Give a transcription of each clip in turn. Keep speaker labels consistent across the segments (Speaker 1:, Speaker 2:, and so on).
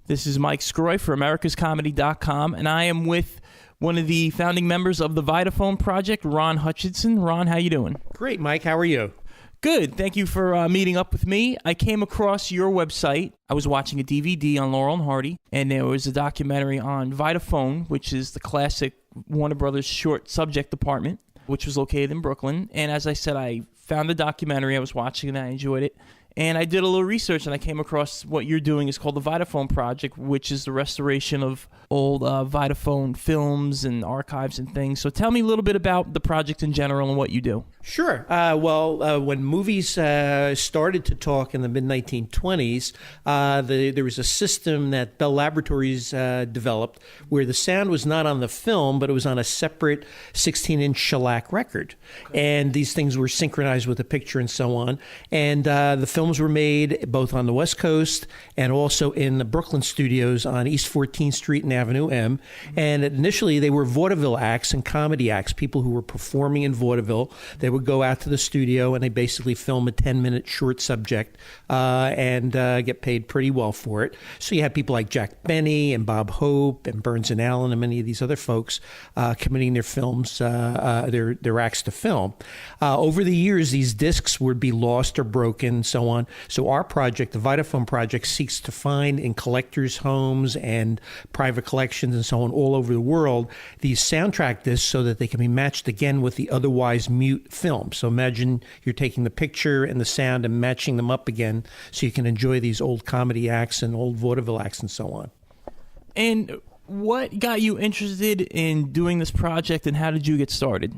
Speaker 1: This is Mike Scroy for americascomedy.com, and I am with one of the founding members of the Vitaphone Project, Ron Hutchinson. Ron, how you doing?
Speaker 2: Great, Mike. How are you?
Speaker 1: Good. Thank you for meeting up with me. I came across your website. I was watching a DVD on Laurel and Hardy, and there was a documentary on Vitaphone, which is the classic Warner Brothers short subject department, which was located in Brooklyn. And as I said, I found the documentary. I was watching it, and I enjoyed it. And I did a little research, and I came across what you're doing is called the Vitaphone Project, which is the restoration of old Vitaphone films and archives and things. So tell me a little bit about the project in general and what you do.
Speaker 2: Sure. When movies started to talk in the mid-1920s, there was a system that Bell Laboratories developed where the sound was not on the film, but it was on a separate 16-inch shellac record. Okay. And these things were synchronized with the picture and so on. And the films were made both on the West Coast and also in the Brooklyn studios on East 14th Street and Avenue M. And initially, they were vaudeville acts and comedy acts, people who were performing in vaudeville. They would go out to the studio and they basically film a 10-minute short subject and get paid pretty well for it. So you had people like Jack Benny and Bob Hope and Burns and Allen and many of these other folks committing their films, their acts to film. Over the years, these discs would be lost or broken, so on. So our project, the Vitaphone Project, seeks to find in collectors' homes and private collections and so on all over the world these soundtrack discs so that they can be matched again with the otherwise mute film. So imagine you're taking the picture and the sound and matching them up again so you can enjoy these old comedy acts and old vaudeville acts and so on.
Speaker 1: And what got you interested in doing this project, and how did you get started?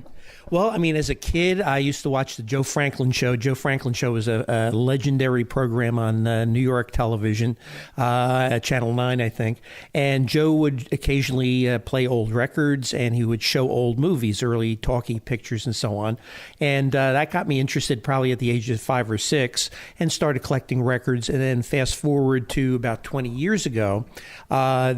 Speaker 2: Well, I mean, as a kid, I used to watch the Joe Franklin Show. Joe Franklin Show was a legendary program on New York television, at Channel 9, I think. And Joe would occasionally play old records, and he would show old movies, early talkie pictures and so on. And that got me interested probably at the age of 5 or 6 and started collecting records. And then fast forward to about 20 years ago, I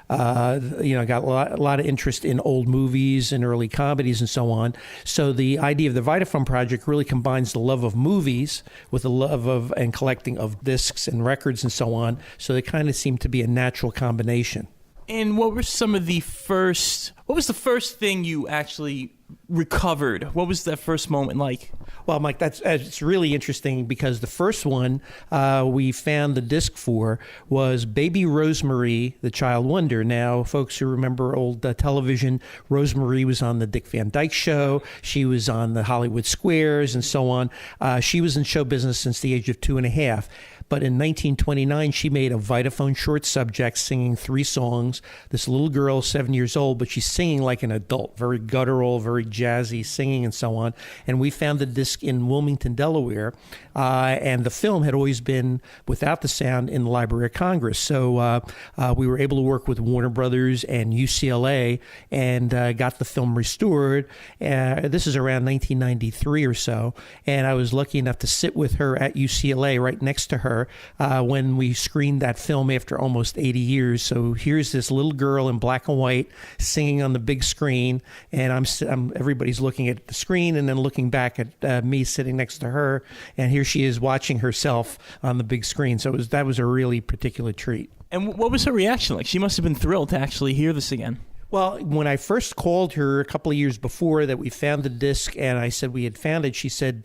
Speaker 2: got a lot of interest in old movies and early comedies and so on. So the idea of the Vitaphone Project really combines the love of movies with the love of and collecting of discs and records and so on. So they kind of seem to be a natural combination.
Speaker 1: And what was the first thing you actually recovered? What was that first moment like?
Speaker 2: Well, Mike, it's really interesting because the first one we found the disc for was Baby Rosemary, the Child Wonder. Now, folks who remember old television, Rosemary was on the Dick Van Dyke Show. She was on the Hollywood Squares and so on. She was in show business since the age of 2.5. But in 1929, she made a Vitaphone short subject singing 3 songs. This little girl, 7 years old, but she's singing like an adult, very guttural, very jazzy singing and so on. And we found the disc in Wilmington, Delaware. And the film had always been without the sound in the Library of Congress. So we were able to work with Warner Brothers and UCLA and got the film restored. This is around 1993 or so. And I was lucky enough to sit with her at UCLA right next to her when we screened that film after almost 80 years. So here's this little girl in black and white singing on the big screen, and everybody's looking at the screen and then looking back at me sitting next to her, and here she is watching herself on the big screen. So that was a really particular treat.
Speaker 1: And what was her reaction like? She must have been thrilled to actually hear this again.
Speaker 2: Well, when I first called her a couple of years before that we found the disc and I said we had found it, she said,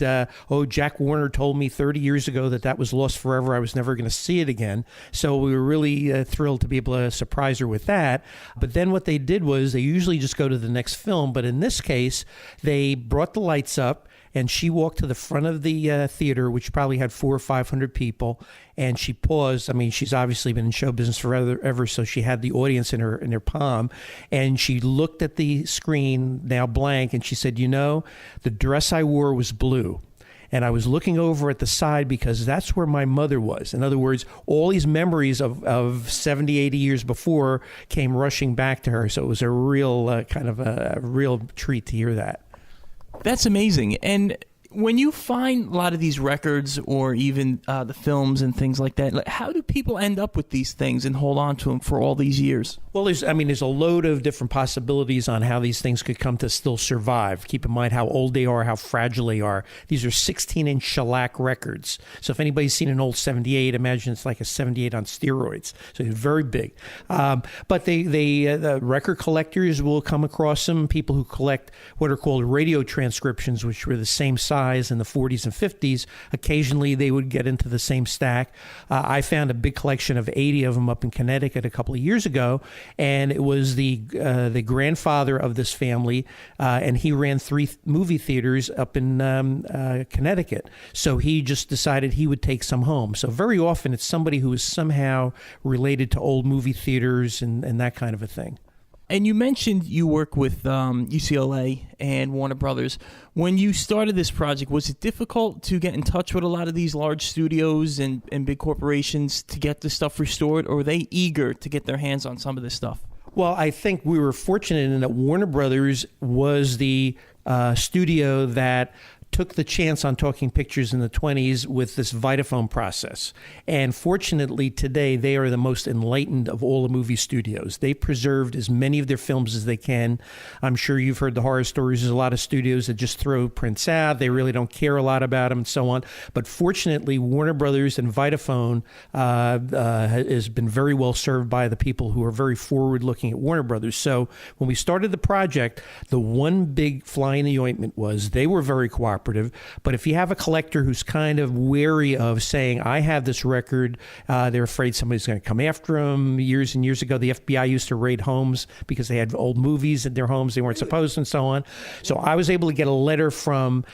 Speaker 2: Jack Warner told me 30 years ago that was lost forever. I was never going to see it again. So we were really thrilled to be able to surprise her with that. But then what they did was they usually just go to the next film. But in this case, they brought the lights up and she walked to the front of the theater, which probably had 400 or 500 people, and she paused. I mean, she's obviously been in show business forever, so she had the audience in her palm, and she looked at the screen, now blank, and she said, the dress I wore was blue. And I was looking over at the side because that's where my mother was. In other words, all these memories of 70, 80 years before came rushing back to her. So it was a real kind of a real treat to hear that.
Speaker 1: That's amazing. And When you find a lot of these records or even the films and things like that, like, how do people end up with these things and hold on to them for all these years?
Speaker 2: Well, there's a load of different possibilities on how these things could come to still survive. Keep in mind how old they are, how fragile they are. These are 16-inch shellac records. So if anybody's seen an old 78, imagine it's like a 78 on steroids. So it's very big. But the record collectors will come across them, people who collect what are called radio transcriptions, which were the same size in the 40s and 50s. Occasionally, they would get into the same stack. I found a big collection of 80 of them up in Connecticut a couple of years ago, and it was the grandfather of this family, and he ran 3 movie theaters up in Connecticut. So he just decided he would take some home. So very often, it's somebody who is somehow related to old movie theaters and that kind of a thing.
Speaker 1: And you mentioned you work with UCLA and Warner Brothers. When you started this project, was it difficult to get in touch with a lot of these large studios and big corporations to get this stuff restored, or were they eager to get their hands on some of this stuff?
Speaker 2: Well, I think we were fortunate in that Warner Brothers was the studio that took the chance on talking pictures in the 20s with this Vitaphone process. And fortunately, today, they are the most enlightened of all the movie studios. They preserved as many of their films as they can. I'm sure you've heard the horror stories. There's a lot of studios that just throw prints out. They really don't care a lot about them and so on. But fortunately, Warner Brothers and Vitaphone has been very well served by the people who are very forward-looking at Warner Brothers. So when we started the project, the one big fly in the ointment was they were very cooperative. But if you have a collector who's kind of wary of saying, I have this record, they're afraid somebody's going to come after them. Years and years ago, the FBI used to raid homes because they had old movies in their homes they weren't supposed to and so on. So I was able to get a letter from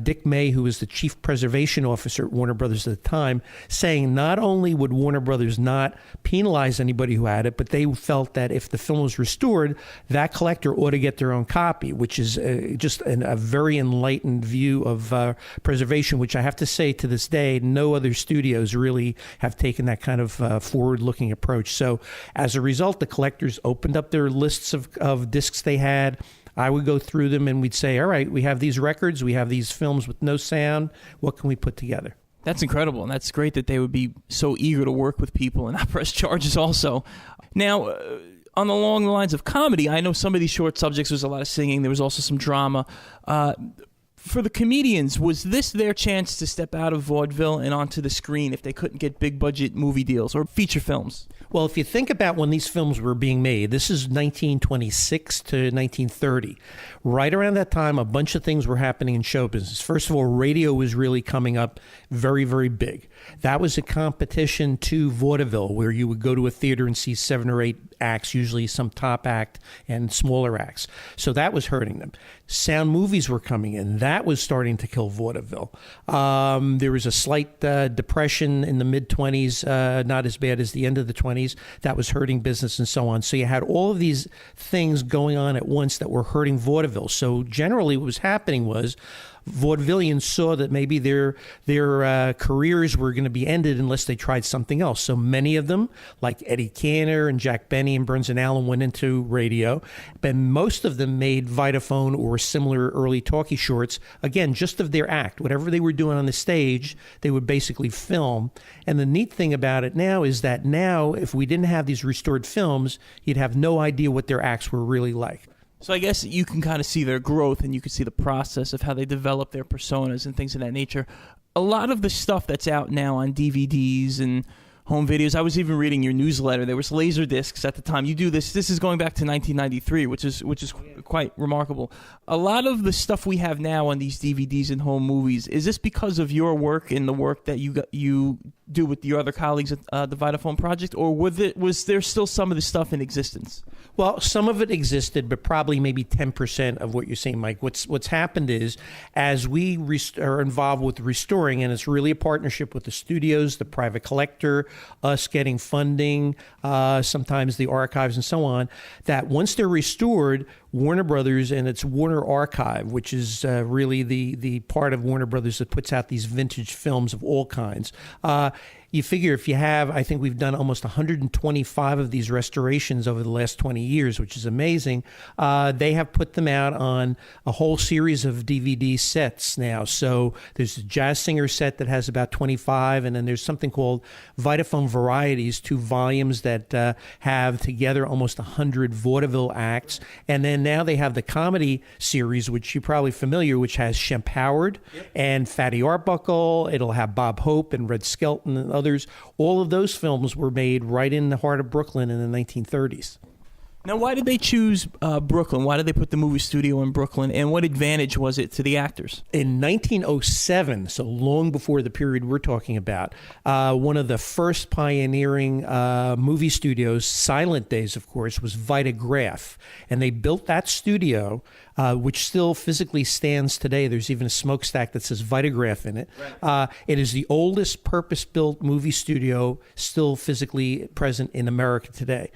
Speaker 2: Dick May, who was the chief preservation officer at Warner Brothers at the time, saying not only would Warner Brothers not penalize anybody who had it, but they felt that if the film was restored, that collector ought to get their own copy, which is just a very enlightened view of preservation, which I have to say to this day, no other studios really have taken that kind of forward-looking approach. So as a result, the collectors opened up their lists of discs they had. I would go through them and we'd say, all right, we have these records, we have these films with no sound. What can we put together?
Speaker 1: That's incredible, and that's great that they would be so eager to work with people and not press charges also. Now, on the long lines of comedy, I know some of these short subjects, there was a lot of singing, there was also some drama. For the comedians, was this their chance to step out of vaudeville and onto the screen if they couldn't get big budget movie deals or feature films?
Speaker 2: Well, if you think about when these films were being made, this is 1926 to 1930. Right around that time, a bunch of things were happening in show business. First of all, radio was really coming up very, very big. That was a competition to vaudeville, where you would go to a theater and see 7 or 8 acts, usually some top act and smaller acts. So that was hurting them. Sound movies were coming in. That was starting to kill vaudeville. There was a slight depression in the mid-20s, not as bad as the end of the 20s. That was hurting business and so on. So you had all of these things going on at once that were hurting vaudeville. So generally what was happening was vaudevillians saw that maybe their careers were going to be ended unless they tried something else. So many of them, like Eddie Cantor and Jack Benny and Burns and Allen, went into radio, but most of them made Vitaphone or similar early talkie shorts, again, just of their act. Whatever they were doing on the stage, they would basically film. And the neat thing about it now is that now, if we didn't have these restored films, you'd have no idea what their acts were really like.
Speaker 1: So I guess you can kind of see their growth and you can see the process of how they develop their personas and things of that nature. A lot of the stuff that's out now on DVDs and home videos, I was even reading your newsletter. There was laser discs at the time. You do this. This is going back to 1993, which is quite remarkable. A lot of the stuff we have now on these DVDs and home movies, is this because of your work and the work that you do with your other colleagues at the Vitaphone Project, or was there still some of the stuff in existence?
Speaker 2: Well, some of it existed, but probably maybe 10% of what you're saying, Mike. What's happened is, as we are involved with restoring, and it's really a partnership with the studios, the private collector, us getting funding, sometimes the archives and so on, that once they're restored, Warner Brothers and its Warner Archive, which is really the part of Warner Brothers that puts out these vintage films of all kinds, you figure if you have, I think we've done almost 125 of these restorations over the last 20 years, which is amazing. They have put them out on a whole series of DVD sets now. So there's a Jazz Singer set that has about 25, and then there's something called Vitaphone Varieties, 2 volumes that have together almost 100 vaudeville acts. And then now they have the comedy series, which you're probably familiar, which has Shemp Howard and Fatty Arbuckle. It'll have Bob Hope and Red Skelton and others. All of those films were made right in the heart of Brooklyn in the 1930s.
Speaker 1: Now, why did they choose Brooklyn? Why did they put the movie studio in Brooklyn? And what advantage was it to the actors?
Speaker 2: In 1907, so long before the period we're talking about, one of the first pioneering movie studios, silent days, of course, was Vitagraph. And they built that studio, which still physically stands today. There's even a smokestack that says Vitagraph in it. Right. It is the oldest purpose-built movie studio still physically present in America today.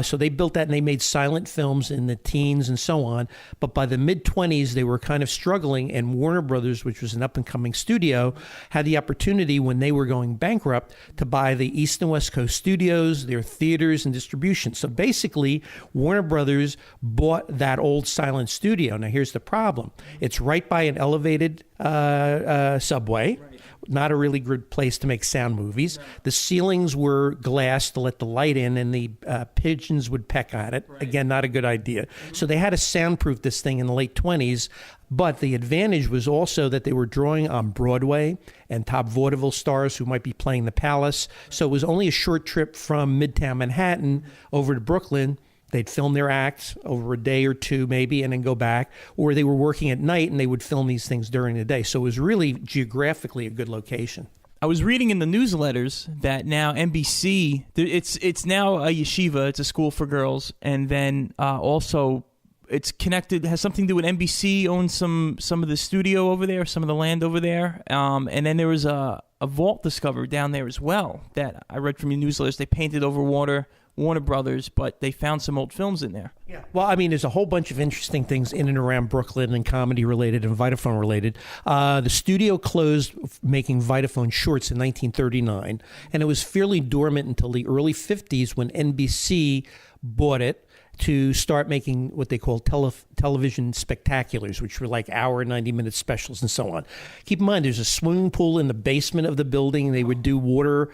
Speaker 2: So they built that, and they made silent films in the teens and so on. But by the mid-20s, they were kind of struggling, and Warner Brothers, which was an up-and-coming studio, had the opportunity when they were going bankrupt to buy the East and West Coast studios, their theaters, and distribution. So basically, Warner Brothers bought that old silent studio. Now, here's the problem. It's right by an elevated subway. Right. Not a really good place to make sound movies. Right. The ceilings were glass to let the light in, and the pigeons would peck on it. Right. Again, not a good idea. Mm-hmm. So they had to soundproof this thing in the late 20s. But the advantage was also that they were drawing on Broadway and top vaudeville stars who might be playing the Palace. So it was only a short trip from Midtown Manhattan over to Brooklyn. They'd film their acts over a day or two maybe and then go back, or they were working at night and they would film these things during the day. So it was really geographically a good location.
Speaker 1: I was reading in the newsletters that now NBC, it's now a yeshiva, it's a school for girls, and then also it's connected, has something to do with NBC, owns some of the studio over there, some of the land over there, and then there was a vault discovered down there as well that I read from your newsletters. They painted over Warner Brothers, but they found some old films in there.
Speaker 2: Yeah. Well, I mean, there's a whole bunch of interesting things in and around Brooklyn and comedy-related and Vitaphone related. The studio closed making Vitaphone shorts in 1939, and it was fairly dormant until the early 50s when NBC bought it to start making what they call television spectaculars, which were like hour, 90-minute specials and so on. Keep in mind, there's a swimming pool in the basement of the building. They would do water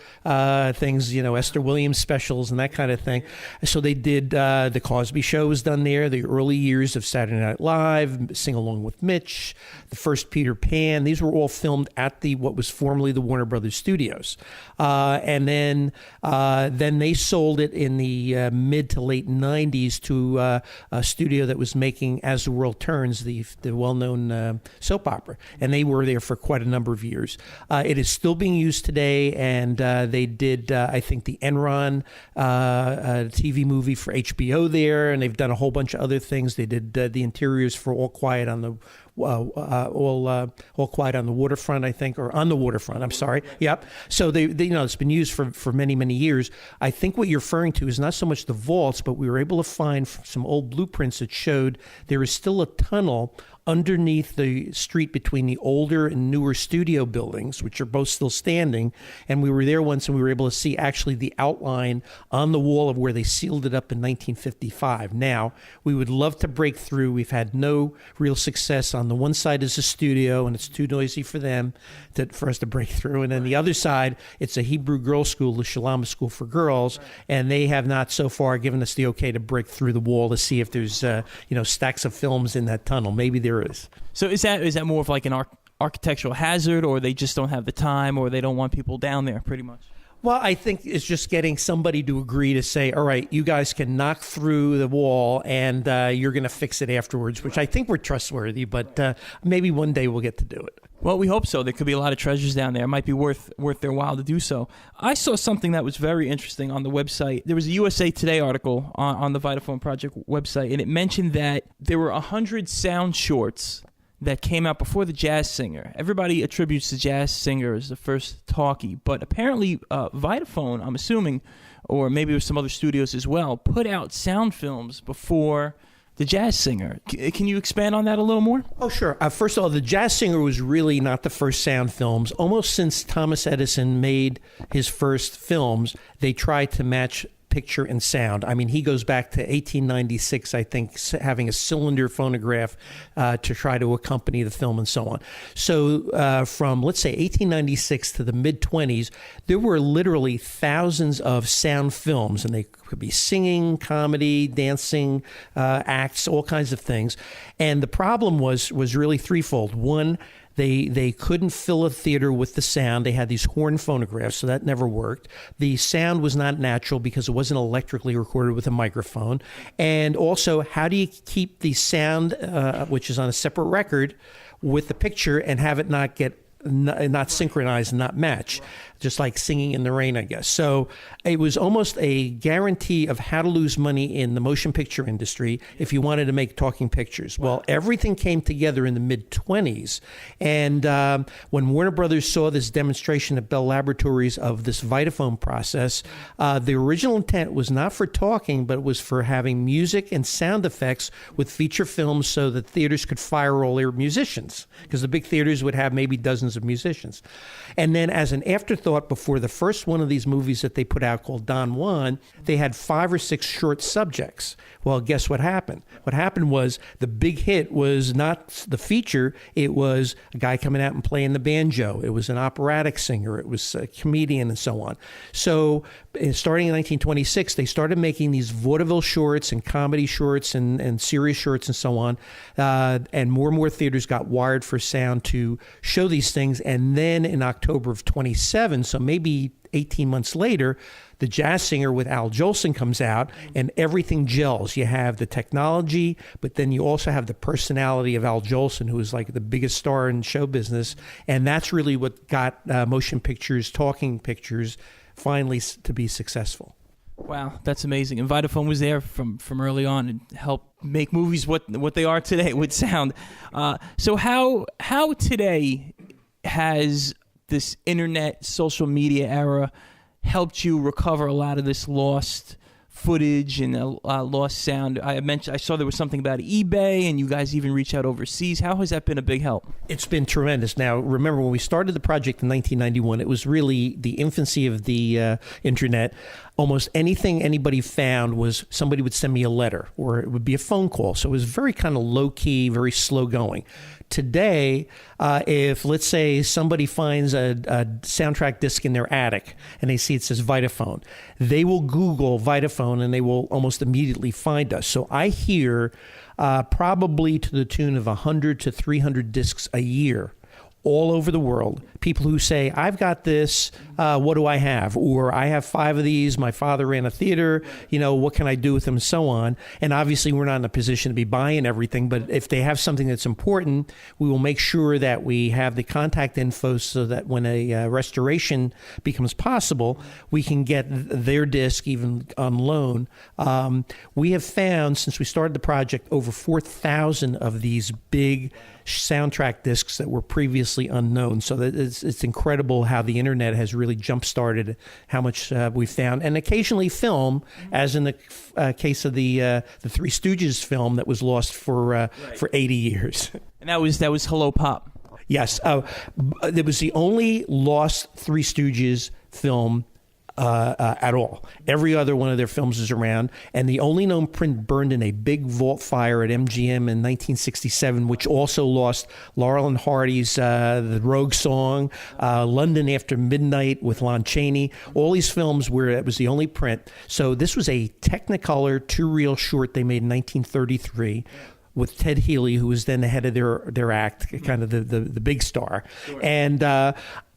Speaker 2: things, Esther Williams specials and that kind of thing. So they did, The Cosby Show was done there, the early years of Saturday Night Live, Sing Along with Mitch, the first Peter Pan. These were all filmed at what was formerly the Warner Brothers Studios. And then they sold it in the mid to late 90s to a studio that was making As the World Turns, the well-known soap opera. And they were there for quite a number of years. It is still being used today, and they did, I think, the Enron TV movie for HBO there, and they've done a whole bunch of other things. They did the interiors for All Quiet on the All Quiet on the Waterfront, I think, or On the Waterfront. I'm sorry. Yep. So they it's been used for many, many years. I think what you're referring to is not so much the vaults, but we were able to find some old blueprints that showed there is still a tunnel underneath the street between the older and newer studio buildings, which are both still standing. And we were there once, and we were able to see actually the outline on the wall of where they sealed it up in 1955. Now, we would love to break through. We've had no real success. On the one side is a studio, and it's too noisy for them for us to break through. And then the other side, it's a Hebrew girls' school, the Shalom School for Girls, and they have not so far given us the okay to break through the wall to see if there's stacks of films in that tunnel. Maybe there is.
Speaker 1: So is that more of like an architectural hazard, or they just don't have the time, or they don't want people down there, pretty much?
Speaker 2: Well, I think it's just getting somebody to agree to say, all right, you guys can knock through the wall and you're going to fix it afterwards, which I think we're trustworthy, but maybe one day we'll get to do it.
Speaker 1: Well, we hope so. There could be a lot of treasures down there. It might be worth their while to do so. I saw something that was very interesting on the website. There was a USA Today article on the Vitaphone Project website, and it mentioned that there were 100 sound shorts that came out before the Jazz Singer. Everybody attributes the Jazz Singer as the first talkie, but apparently Vitaphone, I'm assuming, or maybe it was some other studios as well, put out sound films before The Jazz Singer. Can you expand on that a little more?
Speaker 2: Oh, sure. First of all, The Jazz Singer was really not the first sound films. Almost since Thomas Edison made his first films, they tried to match picture and sound. I mean, he goes back to 1896, I think, having a cylinder phonograph to try to accompany the film and so on. So from, let's say, 1896 to the mid-20s, there were literally thousands of sound films, and they could be singing, comedy, dancing, acts, all kinds of things. And the problem was really threefold. One, they couldn't fill a theater with the sound. They had these horn phonographs, so that never worked. The sound was not natural because it wasn't electrically recorded with a microphone. And also, how do you keep the sound, which is on a separate record, with the picture and have it not synchronized and not match? Just like Singing in the Rain, I guess. So it was almost a guarantee of how to lose money in the motion picture industry if you wanted to make talking pictures. Well, everything came together in the mid-20s. And when Warner Brothers saw this demonstration at Bell Laboratories of this Vitaphone process, the original intent was not for talking, but it was for having music and sound effects with feature films so that theaters could fire all their musicians, because the big theaters would have maybe dozens of musicians. And then as an afterthought, before the first one of these movies that they put out called Don Juan, they had 5 or 6 short subjects. Well, guess what happened? What happened was the big hit was not the feature. It was a guy coming out and playing the banjo. It was an operatic singer. It was a comedian and so on. So starting in 1926, they started making these vaudeville shorts and comedy shorts and serious shorts and so on. And more theaters got wired for sound to show these things. And then in October of 27, so maybe 18 months later, The Jazz Singer with Al Jolson comes out, and everything gels. You have the technology, but then you also have the personality of Al Jolson, who is like the biggest star in show business. And that's really what got motion pictures, talking pictures, finally to be successful.
Speaker 1: Wow, that's amazing. And Vitaphone was there from early on and helped make movies what they are today with sound. So how today has this internet, social media era helped you recover a lot of this lost footage and lost sound? I saw there was something about eBay, and you guys even reach out overseas. How has that been a big help?
Speaker 2: It's been tremendous. Now, remember, when we started the project in 1991, it was really the infancy of the internet. Almost anything anybody found was somebody would send me a letter, or it would be a phone call. So it was very kind of low-key, very slow going. Today, if, let's say, somebody finds a soundtrack disc in their attic and they see it says Vitaphone, they will Google Vitaphone and they will almost immediately find us. So I hear probably to the tune of 100 to 300 discs a year all over the world, people who say, I've got this, what do I have? Or I have 5 of these, my father ran a theater, what can I do with them, and so on. And obviously we're not in a position to be buying everything, but if they have something that's important, we will make sure that we have the contact info so that when a restoration becomes possible, we can get their disc even on loan. We have found, since we started the project, over 4,000 of these big soundtrack discs that were previously unknown. So that it's incredible how the internet has really jump-started how much we found. And occasionally film, as in the case of the Three Stooges film that was lost for 80 years.
Speaker 1: And that was Hello Pop.
Speaker 2: Yes. It was the only lost Three Stooges film at all. Every other one of their films is around, and the only known print burned in a big vault fire at MGM in 1967, which also lost Laurel and Hardy's The Rogue Song, London After Midnight with Lon Chaney, all these films where it was the only print. So this was a Technicolor 2-reel short they made in 1933 with Ted Healy, who was then the head of their act, kind of the big star. Sure. And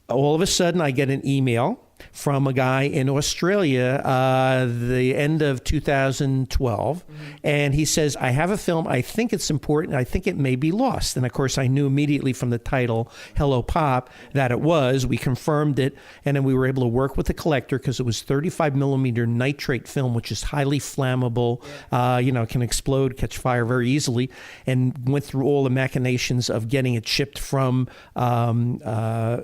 Speaker 2: all of a sudden I get an email from a guy in Australia the end of 2012, and he says, I have a film, I think it's important, I think it may be lost. And of course I knew immediately from the title Hello Pop that it was. We confirmed it, and then we were able to work with the collector because it was 35 millimeter nitrate film, which is highly flammable, can explode, catch fire very easily, and went through all the machinations of getting it shipped from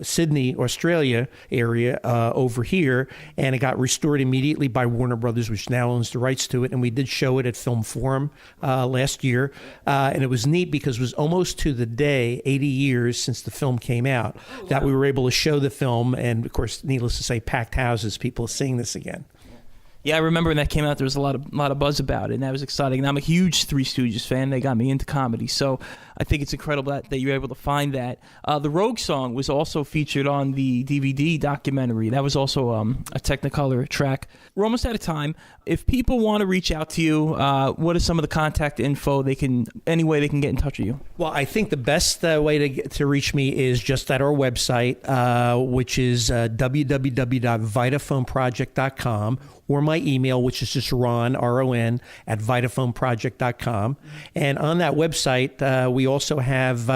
Speaker 2: Sydney, Australia area over over here, and it got restored immediately by Warner Brothers, which now owns the rights to it. And we did show it at Film Forum last year, and it was neat because it was almost to the day, 80 years since the film came out, that we were able to show the film, and of course, needless to say, packed houses, people seeing this again.
Speaker 1: Yeah, I remember when that came out, there was a lot of buzz about it, and that was exciting. And I'm a huge Three Stooges fan. They got me into comedy, so I think it's incredible that you were able to find that. The Rogue song was also featured on the DVD documentary. That was also a Technicolor track. We're almost out of time. If people want to reach out to you, what is some of the contact info any way they can get in touch with you? Well,
Speaker 2: I think the best way to reach me is just at our website, which is www.vitaphoneproject.com, or my email, which is just Ron, R-O-N, at vitaphoneproject.com. And on that website, we also have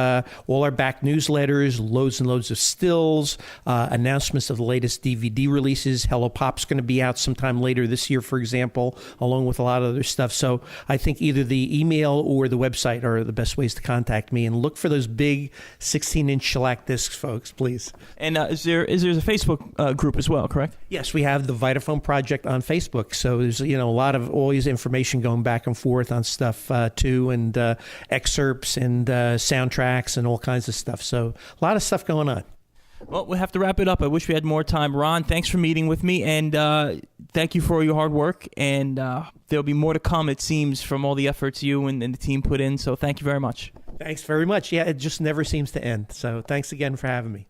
Speaker 2: all our back newsletters, loads and loads of stills, announcements of the latest DVD releases. Hello Pop's going to be out sometime later this year, for example, along with a lot of other stuff. So I think either the email or the website are the best ways to contact me. And look for those big 16-inch shellac discs, folks, please.
Speaker 1: And is there a Facebook group as well, correct?
Speaker 2: Yes, we have the Vitaphone Project on Facebook. So there's a lot of always information going back and forth on stuff too, and excerpts and soundtracks and all kinds of stuff. So a lot of stuff going on.
Speaker 1: Well, we have to wrap it up. I wish we had more time. Ron, thanks for meeting with me, and thank you for all your hard work. And there'll be more to come, it seems, from all the efforts you and the team put in. So thank you very much.
Speaker 2: Thanks very much. Yeah, it just never seems to end. So thanks again for having me.